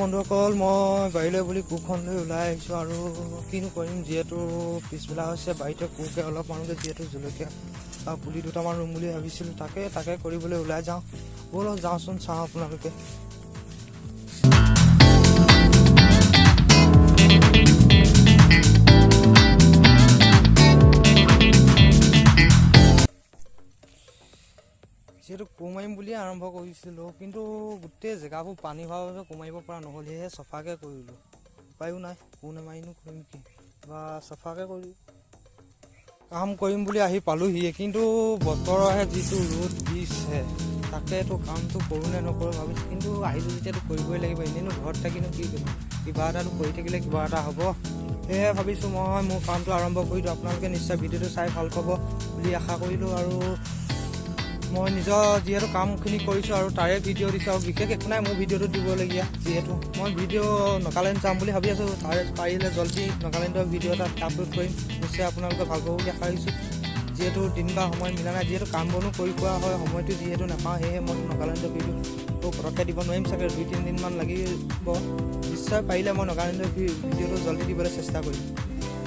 বন্ধুসকল, মই বাৰীলৈ বুলি কোৰখন লৈ ওলাই আহিছোঁ আৰু কিনো কৰিম, যিহেতু পিছবেলা হৈছে। বাৰীতে কোৰকে অলপ মাৰোঁগৈ, যিহেতু জলকীয়া পুলি দুটামান ৰুম বুলি ভাবিছিলোঁ। তাকে কৰিবলৈ ওলাই যাওঁ। ব'লক যাওঁচোন, চাওঁ আপোনালোকে। যিহেতু কোৰ মাৰিম বুলিয়ে আৰম্ভ কৰিছিলোঁ, কিন্তু গোটেই জেগাবোৰ পানী হোৱাৰ বাবে কোৰ মাৰিব পৰা নহ'ল। সেয়েহে চফাকৈ কৰিলোঁ। উপায়ো নাই, কোৰ নামাৰিনো কৰিম কি, বা চফাকৈ কৰি কাম কৰিম বুলি আহি পালোহিয়ে, কিন্তু বতৰহে যিটো ৰ'দ দিছে, তাকেতো কামটো কৰোঁ নে নকৰোঁ ভাবিছোঁ। কিন্তু আহিলোঁ যেতিয়াতো কৰিবই লাগিব। এনেইনো ঘৰত থাকিনো কি কৰিম, কিবা এটাতো কৰি থাকিলে কিবা এটা হ'ব। সেয়েহে ভাবিছোঁ মই মোৰ কামটো আৰম্ভ কৰি দিওঁ। আপোনালোকে নিশ্চয় ভিডিঅ'টো চাই ভাল পাব বুলি আশা কৰিলোঁ। আৰু মই নিজৰ যিহেতু কামখিনি কৰিছোঁ আৰু তাৰে ভিডিঅ' দিছোঁ, আৰু বিশেষ একো নাই মোৰ ভিডিঅ'টো দিবলগীয়া। যিহেতু মই ভিডিঅ' নাগালেণ্ড যাম বুলি ভাবি আছোঁ, তাৰে পাৰিলে জল্দি নাগালেণ্ডৰ ভিডিঅ' এটা আপলোড কৰিম। নিশ্চয় আপোনালোকে ভাল পাব বুলি আশা কৰিছোঁ। যিহেতু দিন বা সময় মিলা নাই, যিহেতু কাম বনো কৰি পোৱা হয়, সময়টো যিহেতু নাপাওঁ, সেয়েহে মই নাগালেণ্ডৰ ভিডিঅ'টো পটককৈ দিব নোৱাৰিম চাগে, 2-3 দিনমান লাগিব। নিশ্চয় পাৰিলে মই নাগালেণ্ডৰ ভিডিঅ'টো জল্দি দিবলৈ চেষ্টা কৰিম।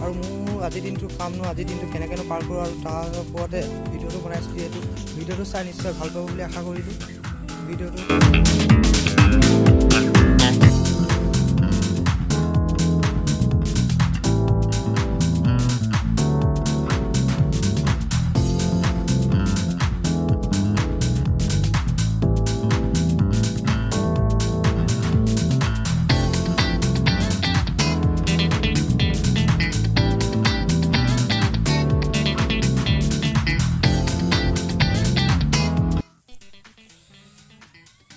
আৰু মোৰ আজিৰ দিনটো আজিৰ দিনটো কেনেকৈনো পাৰ কৰোঁ, আৰু তাৰ ওপৰতে ভিডিঅ'টো বনাইছোঁ। যিহেতু ভিডিঅ'টো চাই নিশ্চয় ভাল পাব বুলি আশা কৰিলোঁ। ভিডিঅ'টো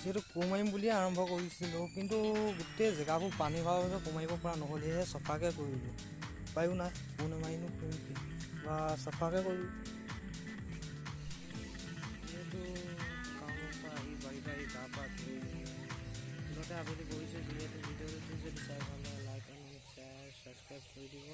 যিহেতু কোৰ মাৰিম বুলিয়ে আৰম্ভ কৰিছিলোঁ, কিন্তু গোটেই জেগাবোৰ পানী হোৱাৰ বাবে কোৰ মাৰিব পৰা নহ'ল। সেয়েহে চফাকৈ কৰিলোঁ। উপায়ো নাই, কোৰ নামাৰিনো কৰিম কি, বা চফাকৈ কৰিলোঁ। যিহেতু কামৰ পৰা আহি বাৰীত আহি গা পা ধুই ফুলতে আবেলি কৰিছোঁ। যিহেতু ভিডিঅ'টো যদি চাই ভাল লাগে, লাইক এণ্ড শ্বেয়াৰ ছাবস্ক্ৰাইব কৰি দিব।